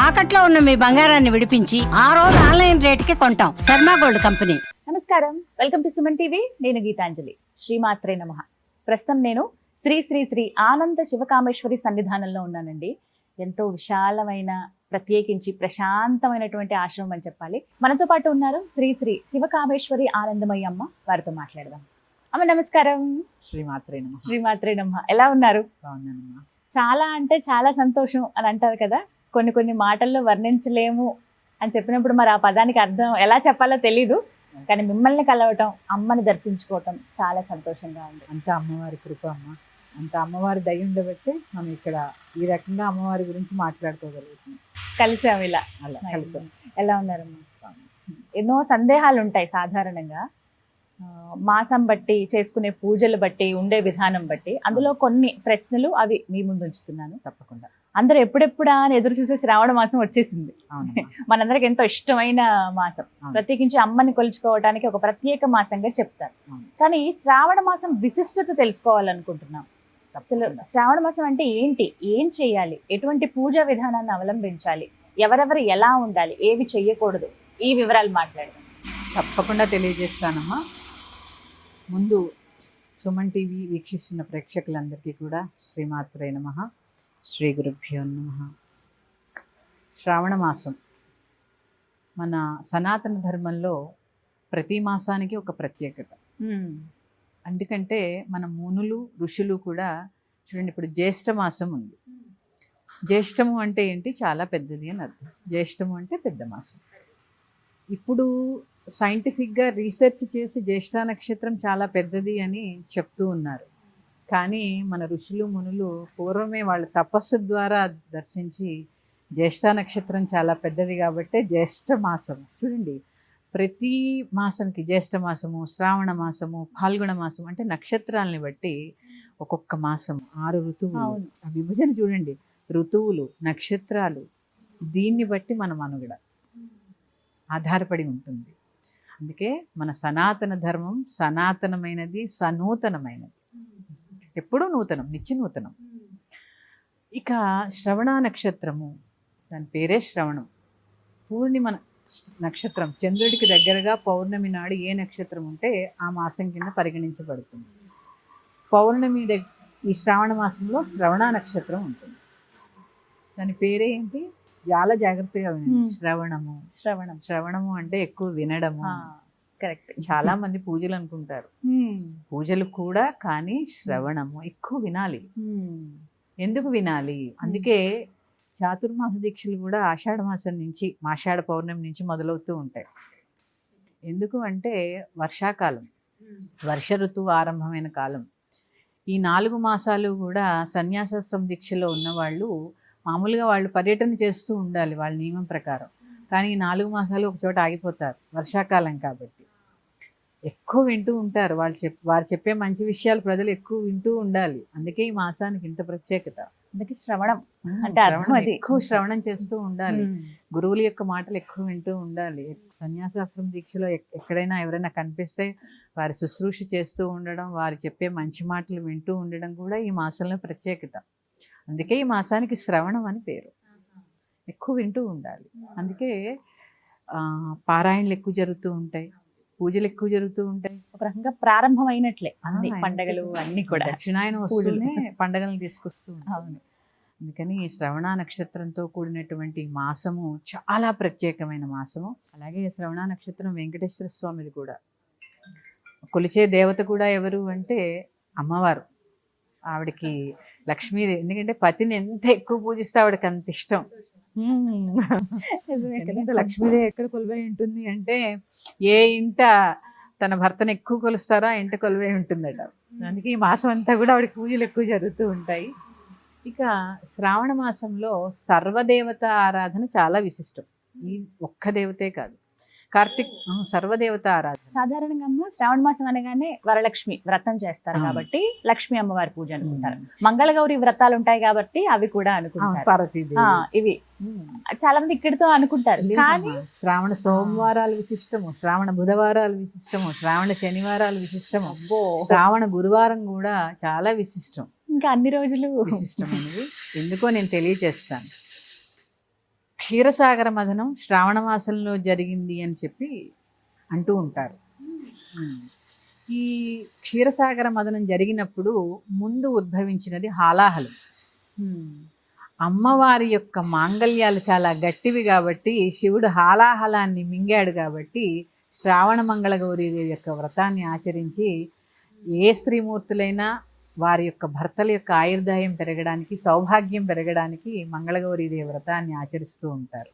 తాకట్లో ఉన్న మీ బంగారాన్ని విడిపించి ఆ రోజు ఆన్లైన్ రేటుకి కొంటాం. Sharma gold company. నమస్కారం, వెల్కమ్ టు సుమన్ టీవీ. నేను గీతాంజలి. శ్రీమాత్రే నమః. ప్రస్తుతం నేను శ్రీ శ్రీ శ్రీ ఆనంద శివకామేశ్వరి సన్నిధానంలో ఉన్నానండి. ఎంతో విశాలమైన, ప్రత్యేకించి ప్రశాంతమైనటువంటి ఆశ్రమం అని చెప్పాలి. మనతో పాటు ఉన్నారు శ్రీ శ్రీ శివకామేశ్వరి ఆనందమయ్య అమ్మ. వారితో మాట్లాడదాం. అమ్మ నమస్కారం. శ్రీమాత్రే నమః. శ్రీమాత్రే నమః. ఎలా ఉన్నారు? బాగున్నానమ్మా. చాలా అంటే చాలా సంతోషం అని అంటారు కదా, కొన్ని మాటల్లో వర్ణించలేము అని చెప్పినప్పుడు మరి ఆ పదానికి అర్థం ఎలా చెప్పాలో తెలీదు. కానీ మిమ్మల్ని కలవటం, అమ్మని దర్శించుకోవటం చాలా సంతోషంగా ఉంది. అంతా అమ్మవారి కృప అమ్మ. అంత అమ్మవారి దయ ఉండబట్టే మనం ఇక్కడ ఈ రకంగా అమ్మవారి గురించి మాట్లాడుకోగలుగుతున్నాం. కలిసాం ఇలా. అలా కలిసాం. ఎలా ఉన్నారమ్మా? ఎన్నో సందేహాలు ఉంటాయి సాధారణంగా, మాసం బట్టి, చేసుకునే పూజలు బట్టి, ఉండే విధానం బట్టి. అందులో కొన్ని ప్రశ్నలు అవి మీ ముందు ఉంచుతున్నాను. తప్పకుండా. అందరూ ఎప్పుడెప్పుడా అని ఎదురు చూసే శ్రావణ మాసం వచ్చేసింది. అవును. మనందరికి ఎంతో ఇష్టమైన మాసం. ప్రత్యేకించి అమ్మని కొలుచుకోవడానికి ఒక ప్రత్యేక మాసంగా చెప్తారు. కానీ శ్రావణ మాసం విశిష్టత తెలుసుకోవాలనుకుంటున్నాం. అసలు శ్రావణ మాసం అంటే ఏంటి, ఏం చేయాలి, ఎటువంటి పూజా విధానాన్ని అవలంబించాలి, ఎవరెవరు ఎలా ఉండాలి, ఏవి చెయ్యకూడదు, ఈ వివరాలు మాట్లాడదాం. తప్పకుండా తెలియజేస్తానమ్మా. ముందు సుమన్ టీవీ వీక్షిస్తున్న ప్రేక్షకులందరికీ కూడా శ్రీమాత్రే నమః, శ్రీ గురుభ్యో నమః. శ్రావణ మాసం మన సనాతన ధర్మంలో ప్రతి మాసానికి ఒక ప్రత్యేకత. ఎందుకంటే మన మునులు, ఋషులు కూడా చూడండి, ఇప్పుడు జ్యేష్ఠ మాసం ఉంది. జ్యేష్ఠము అంటే ఏంటి? చాలా పెద్దది అని అర్థం. జ్యేష్ఠము అంటే పెద్ద మాసం. ఇప్పుడు సైంటిఫిక్గా రీసెర్చ్ చేసి జ్యేష్ఠ నక్షత్రం చాలా పెద్దది అని చెప్తూ ఉన్నారు. కానీ మన ఋషులు, మునులు పూర్వమే వాళ్ళ తపస్సు ద్వారా దర్శించి జ్యేష్ఠ నక్షత్రం చాలా పెద్దది కాబట్టి జ్యేష్ఠ మాసము చూడండి, ప్రతి మాసంకి జ్యేష్ఠ మాసము, శ్రావణ మాసము, ఫాల్గుణ మాసం అంటే నక్షత్రాలని బట్టి ఒక్కొక్క మాసము 6 ఋతువులు. ఆ విభజన చూడండి, ఋతువులు, నక్షత్రాలు, దీన్ని బట్టి మన మనుగడ ఆధారపడి ఉంటుంది. అందుకే మన సనాతన ధర్మం సనాతనమైనది, సనూతనమైనది, ఎప్పుడూ నూతనం, నిత్య నూతనం. ఇక శ్రవణ నక్షత్రము, దాని పేరే శ్రవణం. పూర్ణిమ నక్షత్రం, చంద్రుడికి దగ్గరగా పౌర్ణమి నాడు ఏ నక్షత్రం ఉంటే ఆ మాసం కింద పరిగణించబడుతుంది. పౌర్ణమి ఈ శ్రావణ మాసంలో శ్రవణ నక్షత్రం ఉంటుంది. దాని పేరే ఏంటి? చాలా జాగ్రత్తగా వినండి. శ్రవణము. శ్రవణము అంటే ఎక్కువ వినడము. కరెక్ట్. చాలా మంది పూజలు అనుకుంటారు, పూజలు కూడా, కానీ శ్రవణము ఎక్కువ వినాలి. ఎందుకు వినాలి? అందుకే చాతుర్మాస దీక్షలు కూడా ఆషాఢ మాసం నుంచి, ఆషాఢ పౌర్ణమి నుంచి మొదలవుతూ ఉంటాయి. ఎందుకు అంటే వర్షాకాలం, వర్ష ఋతువు ఆరంభమైన కాలం. ఈ 4 మాసాలు కూడా సన్యాసాశ్రమ దీక్షలో ఉన్నవాళ్ళు మామూలుగా వాళ్ళు పర్యటన చేస్తూ ఉండాలి వాళ్ళ నియమం ప్రకారం. కానీ ఈ 4 మాసాలు ఒక చోట ఆగిపోతారు, వర్షాకాలం కాబట్టి. ఎక్కువ వింటూ ఉంటారు, వారు చెప్పే మంచి విషయాలు ప్రజలు ఎక్కువ వింటూ ఉండాలి. అందుకే ఈ మాసానికి ఇంత ప్రత్యేకత. అందుకే శ్రవణం అంటే ఎక్కువ శ్రవణం చేస్తూ ఉండాలి. గురువుల యొక్క మాటలు ఎక్కువ వింటూ ఉండాలి. సన్యాసాశ్రమ దీక్షలో ఎక్కడైనా ఎవరైనా కనిపిస్తే వారి శుశ్రూష చేస్తూ ఉండడం, వారు చెప్పే మంచి మాటలు వింటూ ఉండడం కూడా ఈ మాసంలో ప్రత్యేకత. అందుకే ఈ మాసానికి శ్రవణం అని పేరు. ఎక్కువ వింటూ ఉండాలి. అందుకే పారాయణలు ఎక్కువ జరుగుతూ ఉంటాయి, పూజలు ఎక్కువ జరుగుతూ ఉంటాయి. ఒక రకంగా ప్రారంభం అయినట్లే అన్ని పండగలు అన్ని కూడా. దక్షిణాయన వస్తూనే పండగలను తీసుకొస్తూ ఉంటాయి. అందుకని ఈ శ్రవణ నక్షత్రంతో కూడినటువంటి మాసము చాలా ప్రత్యేకమైన మాసము. అలాగే శ్రవణ నక్షత్రం వెంకటేశ్వర స్వామిది కూడా. కొలిచే దేవత కూడా ఎవరు అంటే అమ్మవారు. ఆవిడకి లక్ష్మీదేవి. ఎందుకంటే పతిని ఎంత ఎక్కువ పూజిస్తే ఆవిడకి అంత ఇష్టం. లక్ష్మీదేవి ఎక్కడ కొలువై ఉంటుంది అంటే, ఏ ఇంట తన భర్తను ఎక్కువ కొలుస్తారో ఆ ఇంట కొలువై ఉంటుందట. అందుకే ఈ మాసం అంతా కూడా ఆవిడకి పూజలు ఎక్కువ జరుగుతూ ఉంటాయి. ఇక శ్రావణ మాసంలో సర్వదేవత ఆరాధన చాలా విశిష్టం. ఈ ఒక్క దేవతే కాదు, కార్తీక్ సర్వదేవత ఆరాధన. సాధారణంగా అమ్మ శ్రావణ మాసం అనగానే వరలక్ష్మి వ్రతం చేస్తారు కాబట్టి లక్ష్మీ అమ్మవారి పూజ అనుకుంటారు. మంగళగౌరి వ్రతాలు ఉంటాయి కాబట్టి అవి కూడా అనుకుంటారు. పార్వతీదేవి, ఇవి చాలా మంది ఇక్కడితో అనుకుంటారు. కానీ శ్రావణ సోమవారాలు విశిష్టము, శ్రావణ బుధవారాలు విశిష్టము, శ్రావణ శనివారాలు విశిష్టము, శ్రావణ గురువారం కూడా చాలా విశిష్టం. ఇంకా అన్ని రోజులు విశిష్టమైనవి. ఎందుకో నేను తెలియజేస్తాను. క్షీరసాగర మథనం శ్రావణ మాసంలో జరిగింది అని చెప్పి అంటూ ఉంటారు. ఈ క్షీరసాగర మథనం జరిగినప్పుడు ముందు ఉద్భవించినది హాలాహలం. అమ్మవారి యొక్క మాంగళ్యాలు చాలా గట్టివి కాబట్టి శివుడు హాలాహలాన్ని మింగాడు కాబట్టి శ్రావణ మంగళగౌరీదేవి యొక్క వ్రతాన్ని ఆచరించి ఏ స్త్రీమూర్తులైనా వారి యొక్క భర్తల యొక్క ఆయుర్దాయం పెరగడానికి, సౌభాగ్యం పెరగడానికి మంగళగౌరీదేవి వ్రతాన్ని ఆచరిస్తూ ఉంటారు.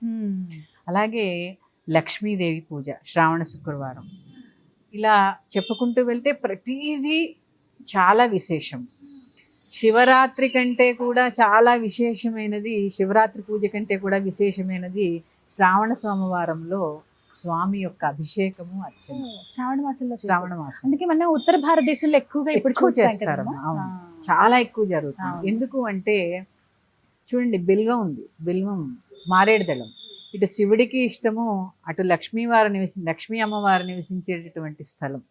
అలాగే లక్ష్మీదేవి పూజ శ్రావణ శుక్రవారం, ఇలా చెప్పుకుంటూ వెళ్తే ప్రతిదీ చాలా విశేషం. శివరాత్రి కంటే కూడా చాలా విశేషమైనది, శివరాత్రి పూజ కంటే కూడా విశేషమైనది శ్రావణ సోమవారంలో స్వామి యొక్క అభిషేకము అర్చన. శ్రావణ మాసం అందుకే మనం ఉత్తర భారతదేశంలో ఎక్కువగా ఎక్కువ చేస్తారు. అవును, చాలా ఎక్కువ జరుగుతుంది. ఎందుకు అంటే చూడండి, బిల్వం ఉంది, బిల్వం మారేడు దళం, ఇటు శివుడికి ఇష్టము, అటు లక్ష్మీ అమ్మవారు నివసించేటటువంటి స్థలం.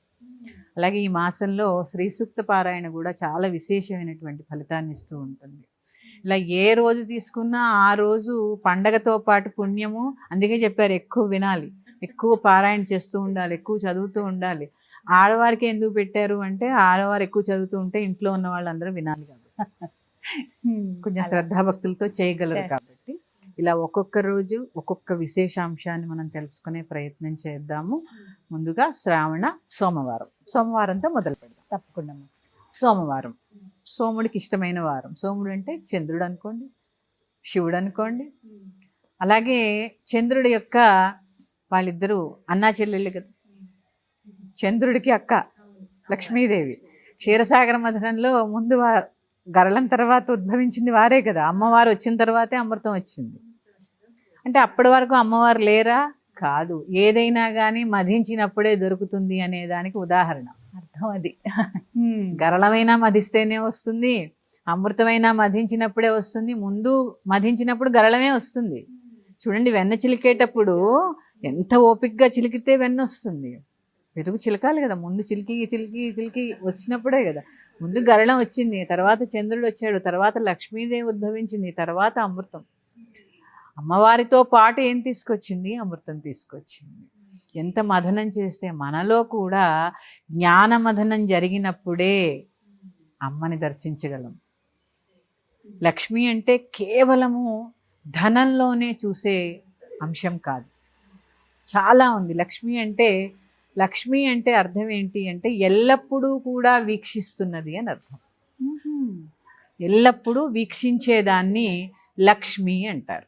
అలాగే ఈ మాసంలో శ్రీ సూక్త పారాయణ కూడా చాలా విశేషమైనటువంటి ఫలితాన్ని ఇస్తూ ఉంటుంది. ఇలా ఏ రోజు తీసుకున్నా ఆ రోజు పండగతో పాటు పుణ్యము. అందుకే చెప్పారు ఎక్కువ వినాలి, ఎక్కువ పారాయణ చేస్తూ ఉండాలి, ఎక్కువ చదువుతూ ఉండాలి. ఆడవారికి ఎందుకు పెట్టారు అంటే ఆడవారు ఎక్కువ చదువుతూ ఉంటే ఇంట్లో ఉన్న వాళ్ళందరూ వినాలి కాబట్టి, కొంచెం శ్రద్ధాభక్తులతో చేయగలరు కాబట్టి. ఇలా ఒక్కొక్క రోజు ఒక్కొక్క విశేషాంశాన్ని మనం తెలుసుకునే ప్రయత్నం చేద్దాము. ముందుగా శ్రావణ సోమవారంతో మొదలు పెడదాం. తప్పకుండా. సోమవారం సోముడికి ఇష్టమైన వారం. సోముడు అంటే చంద్రుడు అనుకోండి, శివుడు అనుకోండి. అలాగే చంద్రుడి యొక్క వాళ్ళిద్దరూ అన్నా చెల్లెళ్ళు కదా. చంద్రుడికి అక్క లక్ష్మీదేవి. క్షీరసాగర మథనంలో ముందు గరళం తర్వాత ఉద్భవించింది వారే కదా. అమ్మవారు వచ్చిన తర్వాతే అమృతం వచ్చింది. అంటే అప్పటి వరకు అమ్మవారు లేరా? కాదు. ఏదైనా కానీ మధించినప్పుడే దొరుకుతుంది అనే దానికి ఉదాహరణ. అర్థం అది. గరళమైనా మధిస్తేనే వస్తుంది, అమృతమైనా మధించినప్పుడే వస్తుంది. ముందు మధించినప్పుడు గరళమే వస్తుంది. చూడండి, వెన్న చిలికేటప్పుడు ఎంత ఓపికగా చిలికితే వెన్న వస్తుంది. పెరుగు చిలకాలి కదా, ముందు చిలికి చిలికి చిలికి వచ్చినప్పుడే కదా. ముందు గరళం వచ్చింది, తర్వాత చంద్రుడు వచ్చాడు, తర్వాత లక్ష్మీదేవి ఉద్భవించింది, తర్వాత అమృతం. అమ్మవారితో పాటు ఏం తీసుకొచ్చింది? అమృతం తీసుకొచ్చింది. ఎంత మథనం చేస్తే మనలో కూడా జ్ఞానమథనం జరిగినప్పుడే అమ్మని దర్శించగలం. లక్ష్మి అంటే కేవలము ధనంలోనే చూసే అంశం కాదు, చాలా ఉంది. లక్ష్మి అంటే అర్థం ఏంటి అంటే ఎల్లప్పుడూ కూడా వీక్షిస్తున్నది అని అర్థం. ఎల్లప్పుడూ వీక్షించేదాన్ని లక్ష్మి అంటారు.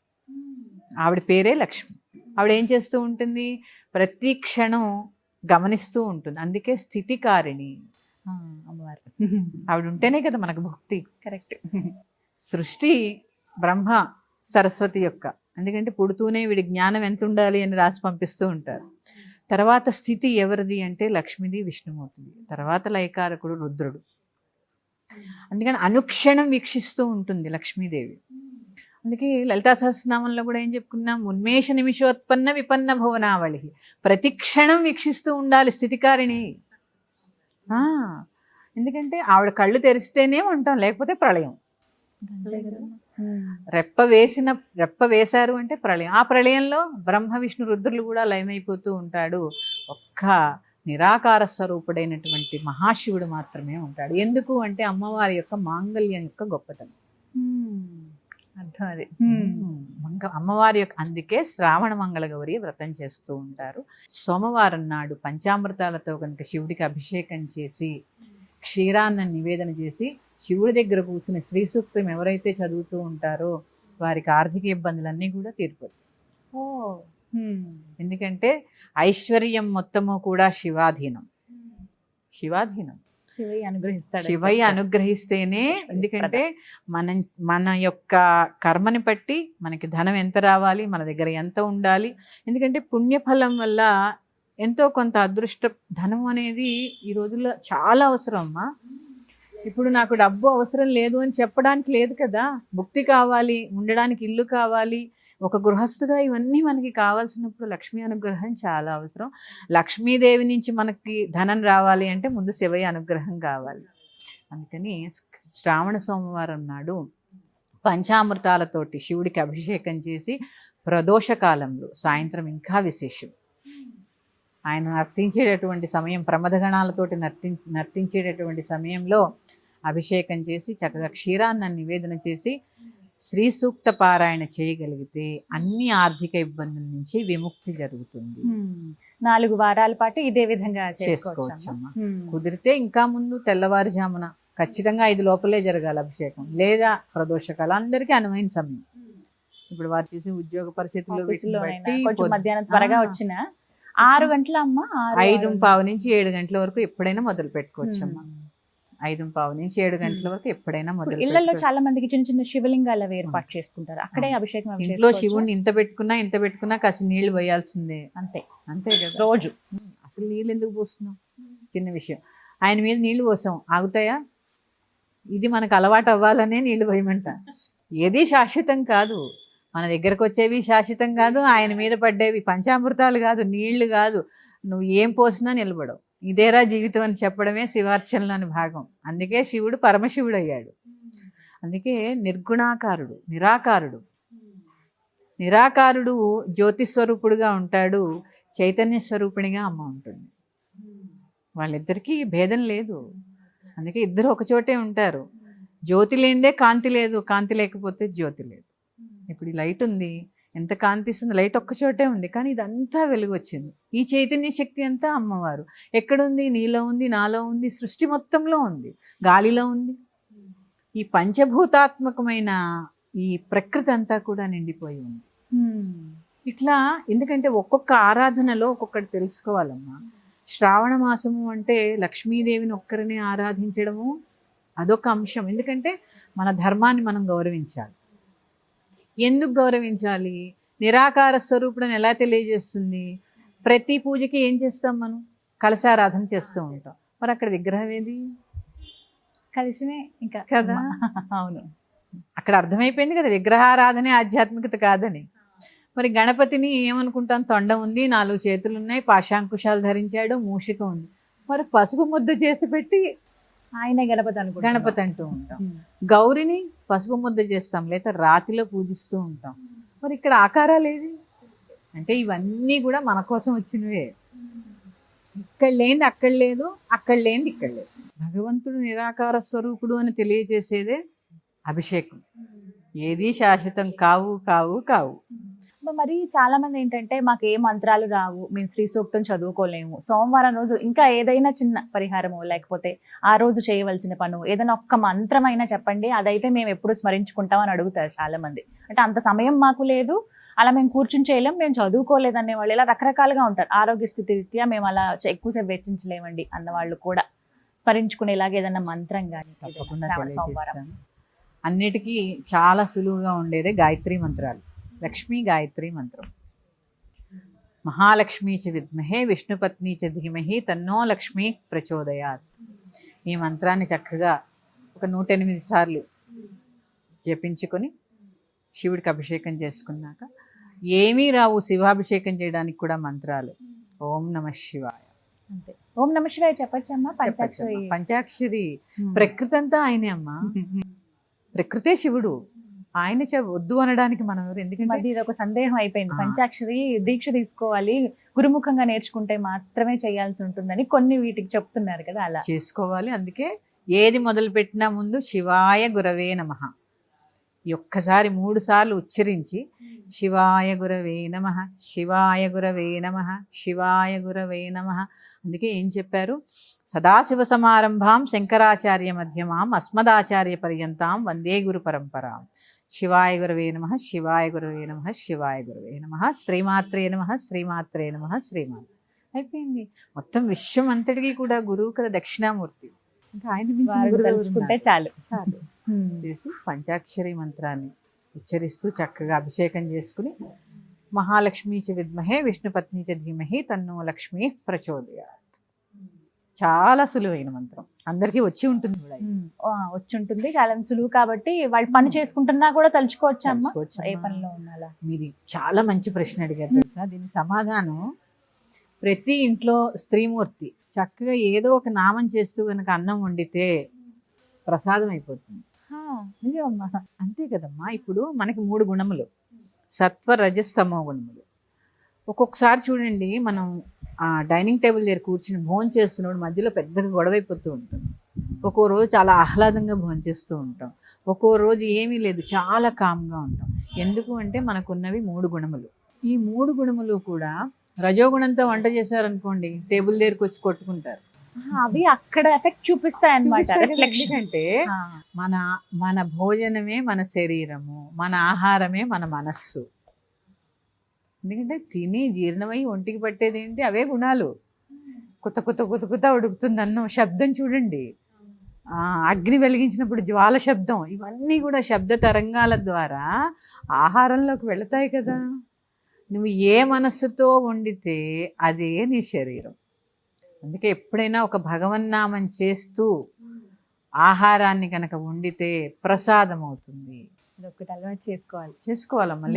ఆవిడ పేరే లక్ష్మి. ఆవిడ ఏం చేస్తూ ఉంటుంది? ప్రతి క్షణం గమనిస్తూ ఉంటుంది. అందుకే స్థితికారిణి అమ్మవారు. ఆవిడ ఉంటేనే కదా మనకు భక్తి. కరెక్ట్. సృష్టి బ్రహ్మ సరస్వతి యొక్క, ఎందుకంటే పుడుతూనే వీడి జ్ఞానం ఎంత ఉండాలి అని రాసి పంపిస్తూ ఉంటారు. తర్వాత స్థితి ఎవరిది అంటే లక్ష్మిది, విష్ణుమూర్తిది. తర్వాత లయకారకుడు రుద్రుడు. అందుకని అనుక్షణం వీక్షిస్తూ ఉంటుంది లక్ష్మీదేవి. అందుకే లలితా సహస్రనామంలో కూడా ఏం చెప్పుకున్నాం? ఉన్మేష నిమిషోత్పన్న విపన్న భువనావళి. ప్రతి క్షణం వీక్షిస్తూ ఉండాలి స్థితికారిణి. ఎందుకంటే ఆవిడ తెరిస్తేనే ఉంటాం, లేకపోతే ప్రళయం. రెప్ప వేశారు అంటే ప్రళయం. ఆ ప్రళయంలో బ్రహ్మ విష్ణు రుద్రులు కూడా లయమైపోతూ ఉంటాడు. ఒక్క నిరాకార స్వరూపుడైనటువంటి మహాశివుడు మాత్రమే ఉంటాడు. ఎందుకు అంటే అమ్మవారి యొక్క మాంగళ్యం యొక్క గొప్పతనం. అర్థం అది. అమ్మవారి యొక్క, అందుకే శ్రావణ మంగళగౌరి వ్రతం చేస్తూ ఉంటారు. సోమవారం నాడు పంచామృతాలతో కనుక శివుడికి అభిషేకం చేసి క్షీరాన్ని నివేదన చేసి శివుడి దగ్గర కూర్చుని శ్రీ సూక్తం ఎవరైతే చదువుతూ ఉంటారో వారికి ఆర్థిక ఇబ్బందులన్నీ కూడా తీరిపోతాయి. ఎందుకంటే ఐశ్వర్యం మొత్తము కూడా శివాధీనం. శివయ్య అనుగ్రహిస్తేనే. ఎందుకంటే మన యొక్క కర్మని బట్టి మనకి ధనం ఎంత రావాలి, మన దగ్గర ఎంత ఉండాలి. ఎందుకంటే పుణ్యఫలం వల్ల ఎంతో కొంత అదృష్ట ధనం అనేది ఈ రోజుల్లో చాలా అవసరం అమ్మా. ఇప్పుడు నాకు డబ్బు అవసరం లేదు అని చెప్పడానికి లేదు కదా. భుక్తి కావాలి, ఉండడానికి ఇల్లు కావాలి, ఒక గృహస్థుగా ఇవన్నీ మనకి కావాల్సినప్పుడు లక్ష్మీ అనుగ్రహం చాలా అవసరం. లక్ష్మీదేవి నుంచి మనకి ధనం రావాలి అంటే ముందు శివయ్య అనుగ్రహం కావాలి. అందుకని శ్రావణ సోమవారం నాడు పంచామృతాలతోటి శివుడికి అభిషేకం చేసి ప్రదోష కాలంలో సాయంత్రం ఇంకా విశేషం. ఆయన నర్తించేటటువంటి సమయం, ప్రమదగణాలతోటి నర్తించేటటువంటి సమయంలో అభిషేకం చేసి చక్కగా క్షీరాన్ని నివేదన చేసి శ్రీ సూక్త పారాయణ చేయగలిగితే అన్ని ఆర్థిక ఇబ్బందుల నుంచి విముక్తి జరుగుతుంది. 4 వారాల పాటు ఇదే విధంగా చేసుకోవచ్చమ్మా. కుదిరితే ఇంకా ముందు తెల్లవారుజామున ఖచ్చితంగా 5 లోపలే జరగాలి అభిషేకం, లేదా ప్రదోషకాలు అందరికీ అనువైన సమయం. ఇప్పుడు వారు చేసే ఉద్యోగ పరిస్థితుల్లో కొంచెం మధ్యాహ్నం త్వరగా వచ్చిన 6 గంటల అమ్మ 5:15 నుంచి 7 గంటల వరకు ఎప్పుడైనా మొదలు పెట్టుకోవచ్చమ్మా. 5:15 నుంచి 7 గంటల వరకు ఎప్పుడైనా మొదలు. ఇళ్లలో చాలా మందికి చిన్న చిన్న శివలింగాలు అవి ఏర్పాటు చేసుకుంటారు, అక్కడే అభిషేకం. ఇంట్లో శివుడిని ఇంత పెట్టుకున్నా కాస్త నీళ్లు పోయాల్సిందే, అంతే కదా రోజు. అసలు నీళ్ళు ఎందుకు పోస్తున్నాం? చిన్న విషయం. ఆయన మీద నీళ్లు పోసాం, ఆగుతాయా? ఇది మనకు అలవాటు అవ్వాలనే నీళ్లు పోయమంట. ఏది శాశ్వతం కాదు, మన దగ్గరకు వచ్చేవి శాశ్వతం కాదు, ఆయన మీద పడ్డేవి పంచామృతాలు కాదు, నీళ్లు కాదు, నువ్వు ఏం పోసినా నిలబడవు. ఇదేరా జీవితం అని చెప్పడమే శివార్చనలోని భాగం. అందుకే శివుడు పరమశివుడు అయ్యాడు. అందుకే నిర్గుణాకారుడు, నిరాకారుడు జ్యోతి స్వరూపుడుగా ఉంటాడు, చైతన్య స్వరూపిణిగా అమ్మ ఉంటుంది. వాళ్ళిద్దరికీ భేదం లేదు, అందుకే ఇద్దరు ఒకచోటే ఉంటారు. జ్యోతి లేనిదే కాంతి లేదు, కాంతి లేకపోతే జ్యోతి లేదు. ఇప్పుడు ఈ లైట్ ఉంది, ఎంత కాంతి ఇస్తుంది, లైట్ ఒక్కచోటే ఉంది, కానీ ఇదంతా వెలుగు వచ్చింది. ఈ చైతన్య శక్తి అంతా అమ్మవారు. ఎక్కడుంది? నీలో ఉంది, నాలో ఉంది, సృష్టి మొత్తంలో ఉంది, గాలిలో ఉంది. ఈ పంచభూతాత్మకమైన ఈ ప్రకృతి అంతా కూడా నిండిపోయి ఉంది. ఇట్లా ఎందుకంటే ఒక్కొక్క ఆరాధనలో ఒక్కొక్కటి తెలుసుకోవాలమ్మా. శ్రావణ మాసము అంటే లక్ష్మీదేవిని ఒక్కరిని ఆరాధించడము అదొక అంశం. ఎందుకంటే మన ధర్మాన్ని మనం గౌరవించాలి. ఎందుకు గౌరవించాలి? నిరాకార స్వరూపుడని ఎలా తెలియజేస్తుంది? ప్రతి పూజకి ఏం చేస్తాం మనం? కలశారాధన చేస్తూ ఉంటాం. మరి అక్కడ విగ్రహం ఏది? కలిసిమే ఇంకా కదా. అవును, అక్కడ అర్థమైపోయింది కదా విగ్రహారాధనే ఆధ్యాత్మికత కాదని. మరి గణపతిని ఏమనుకుంటాం? తొండ ఉంది, 4 చేతులు ఉన్నాయి, పాశాంకుశాలు ధరించాడు, మూషిక ఉంది. మరి పసుపు ముద్ద చేసి పెట్టి ఆయన గణపతి అంటూ ఉంటాం. గౌరిని పసుపు ముద్ద చేస్తాం, లేదా రాతిలో పూజిస్తూ ఉంటాం. మరి ఇక్కడ ఆకారాలు ఏవి అంటే ఇవన్నీ కూడా మన కోసం వచ్చినవే. ఇక్కడ లేనిది అక్కడ లేదు, అక్కడ లేనిది ఇక్కడ లేదు. భగవంతుడు నిరాకార స్వరూపుడు అని తెలియజేసేదే అభిషేకం. ఏది శాశ్వతం కావు కావు కావు. మరి చాలా మంది ఏంటంటే మాకు ఏ మంత్రాలు రావు, మేము శ్రీ సూక్తం చదువుకోలేము, సోమవారం రోజు ఇంకా ఏదైనా చిన్న పరిహారము లేకపోతే ఆ రోజు చేయవలసిన పను ఏదైనా ఒక్క మంత్రం అయినా చెప్పండి, అదైతే మేము ఎప్పుడు స్మరించుకుంటాం అని అడుగుతారు చాలా మంది. అంటే అంత సమయం మాకు లేదు, అలా మేము కూర్చుని చేయలేం, మేము చదువుకోలేదు అనే వాళ్ళు ఇలా రకరకాలుగా ఉంటారు. ఆరోగ్య స్థితి రీత్యా మేము అలా ఎక్కువసేపు వెచ్చించలేమండి అన్నవాళ్ళు కూడా స్మరించుకునేలాగా ఏదైనా మంత్రం కానీ. సోమవారం అన్నిటికీ చాలా సులువుగా ఉండేదే గాయత్రి మంత్రాలు. లక్ష్మీ గాయత్రి మంత్రం. మహాలక్ష్మీ చ విద్మహే విష్ణుపత్ని చ ధీమహి తన్నో లక్ష్మీ ప్రచోదయాత్. ఈ మంత్రాన్ని చక్కగా ఒక 108 సార్లు జపించుకొని శివుడికి అభిషేకం చేసుకున్నాక ఏమీ రావు శివాభిషేకం చేయడానికి కూడా మంత్రాలు. ఓం నమః శివాయ. అంతే. ఓం నమః శివాయ చెప్పచ్చమ్మా? పంచాక్షరి. ప్రకృతి అంతా ఆయనే అమ్మా, ప్రకృతే శివుడు. ఆయన వద్దు అనడానికి మనం ఎవరు? ఎందుకంటే ఇది ఒక సందేహం అయిపోయింది. పంచాక్షరి దీక్ష తీసుకోవాలి, గురుముఖంగా నేర్చుకుంటే మాత్రమే చేయాల్సి ఉంటుందని కొన్ని వీటికి చెప్తున్నారు కదా, అలా చేసుకోవాలి. అందుకే ఏది మొదలు పెట్టినా ముందు శివాయ గురవే నమః ఈ ఒక్కసారి 3 సార్లు ఉచ్చరించి శివాయ గురవే నమః, శివాయ గురవే నమః, శివాయ గురవే నమః. అందుకే ఏం చెప్పారు? సదాశివ సమారంభాం శంకరాచార్య మధ్యమాం అస్మదాచార్య పర్యంతాం వందే గురు పరంపరాం. శివాయ గురవే నమః, శివాయ గురవే నమః, శివాయ గురవే నమః, శ్రీమాత్రే నమః, శ్రీమాత్రే నమః, శ్రీమాత్రే. అయిపోయింది. మొత్తం విశ్వం అంతటికీ కూడా గురువు కదా దక్షిణామూర్తి. ఇంకా ఆయన తెలుసుకుంటే చాలు చేసి పంచాక్షరి మంత్రాన్ని ఉచ్చరిస్తూ చక్కగా అభిషేకం చేసుకుని మహాలక్ష్మీ చ విద్మహే విష్ణుపత్ని చ ధీమహి తన్నో లక్ష్మీ ప్రచోదయాత్. చాలా సులువైన మంత్రం, అందరికీ వచ్చి ఉంటుంది కూడా. వచ్చి ఉంటుంది, చాలా సులువు కాబట్టి వాళ్ళు పని చేసుకుంటున్నా కూడా తలుచుకోవచ్చు అమ్మ ఏ పనిలో ఉన్నాలా. మీరు చాలా మంచి ప్రశ్న అడిగారు తెలుసా. దీని సమాధానం ప్రతి ఇంట్లో స్త్రీమూర్తి చక్కగా ఏదో ఒక నామం చేస్తూ కనుక అన్నం వండితే ప్రసాదం అయిపోతుంది. నిజమమ్మా. అంతే కదమ్మా. ఇప్పుడు మనకి 3 గుణములు, సత్వ రజస్తమో గుణములు. ఒక్కొక్కసారి చూడండి, మనం ఆ డైనింగ్ టేబుల్ దగ్గర కూర్చుని భోజనం చేస్తున్నప్పుడు మధ్యలో పెద్దగా గొడవైపోతూ ఉంటుంది. ఒక్కో రోజు చాలా ఆహ్లాదంగా భోజనం చేస్తూ ఉంటాం, ఒక్కో రోజు ఏమీ లేదు చాలా కామ్గా ఉంటాం. ఎందుకు అంటే మనకున్నవి 3 గుణములు. ఈ 3 గుణములు కూడా రజోగుణంతో వంట చేశారనుకోండి, టేబుల్ దగ్గరికి వచ్చి కొట్టుకుంటారు. అవి అక్కడ ఎఫెక్ట్ చూపిస్తాయి అన్నమాట. ఎందుకంటే మన భోజనమే మన శరీరము, మన ఆహారమే మన మనస్సు. ఎందుకంటే తిని జీర్ణమై ఒంటికి పట్టేది ఏంటి? అవే గుణాలు. కొత్త కొత్త కొత్త కొత్త ఉడుకుతుంది అన్నం, శబ్దం చూడండి, అగ్ని వెలిగించినప్పుడు జ్వాల శబ్దం, ఇవన్నీ కూడా శబ్ద తరంగాల ద్వారా ఆహారంలోకి వెళతాయి కదా. నువ్వు ఏ మనస్సుతో వండితే అదే నీ శరీరం. అందుకే ఎప్పుడైనా ఒక భగవన్నామం చేస్తూ ఆహారాన్ని కనుక వండితే ప్రసాదం అవుతుంది. ఒకటి అలవాటు చేసుకోవాలమ్మా.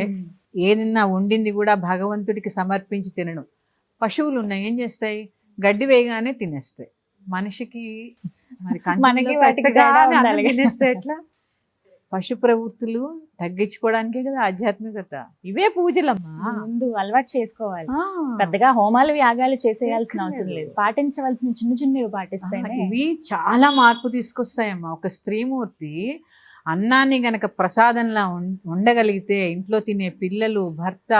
ఏదన్నా వండింది కూడా భగవంతుడికి సమర్పించి తినడం. పశువులు ఉన్నాయి, ఏం చేస్తాయి? గడ్డి వేయగానే తినేస్తాయి. మనిషికి మరి తినేస్తే ఎట్లా? పశు ప్రవృత్తులు తగ్గించుకోవడానికే కదా ఆధ్యాత్మికత. ఇవే పూజలమ్మా. ముందు అలవాటు చేసుకోవాలి. పెద్దగా హోమాలు యాగాలు చేసేయాల్సిన అవసరం లేదు, పాటించవలసిన చిన్న చిన్నవి పాటిస్తాయి. ఇవి చాలా మార్పు తీసుకొస్తాయమ్మా. ఒక స్త్రీమూర్తి అన్నాన్ని గనక ప్రసాదంలా ఉండగలిగితే ఇంట్లో తినే పిల్లలు, భర్త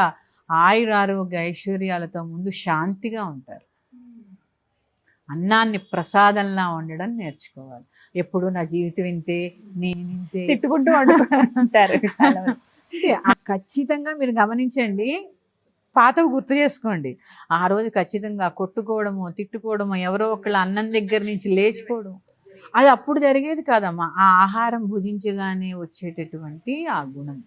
ఆయురారోగ్య ఐశ్వర్యాలతో ముందు శాంతిగా ఉంటారు. అన్నాన్ని ప్రసాదంలా వండడం నేర్చుకోవాలి. ఎప్పుడు నా జీవితం ఇంతే, నేను ఇంతే తిట్టుకుంటూ ఉంటారు. ఖచ్చితంగా మీరు గమనించండి, పాతవి గుర్తు చేసుకోండి. ఆ రోజు ఖచ్చితంగా కొట్టుకోవడము, తిట్టుకోవడము, ఎవరో ఒకళ్ళు అన్నం దగ్గర నుంచి లేచిపోవడం, అది అప్పుడు జరిగేది కాదమ్మా. ఆ ఆహారం భుజించగానే వచ్చేటటువంటి ఆ గుణం.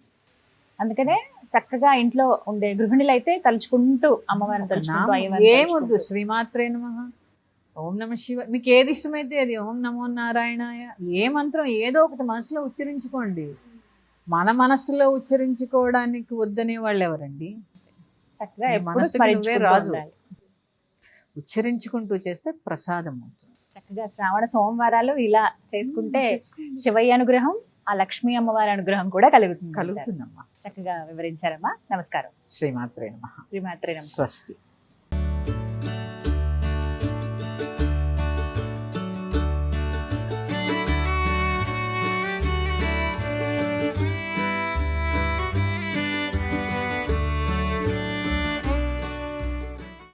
అందుకనే చక్కగా ఇంట్లో ఉండే గృహిణులు అయితే తలుచుకుంటూ అమ్మవారిని తలుచుకుంటూ ఏమొద్దు, శ్రీమాత్రే నమః, ఓం నమ శివ, మీకు ఏది ఇష్టమైతే అది, ఓం నమో నారాయణాయ, ఏ మంత్రం ఏదో ఒకటి మనసులో ఉచ్చరించుకోండి. మన మనసులో ఉచ్చరించుకోవడానికి వద్దనే వాళ్ళు ఎవరండి? చక్కగా మనసుకి నువ్వే రాజు. ఉచ్చరించుకుంటూ చేస్తే ప్రసాదం అవుతుంది. చక్కగా శ్రావణ సోమవారాలు ఇలా చేసుకుంటే శివయ్య అనుగ్రహం, ఆ లక్ష్మీ అమ్మవారి అనుగ్రహం కూడా కలుగుతుందమ్మా. చక్కగా వివరించారమ్మా. నమస్కారం. శ్రీమాత్రే నమః. శ్రీమాత్రే నమః. స్వస్తి.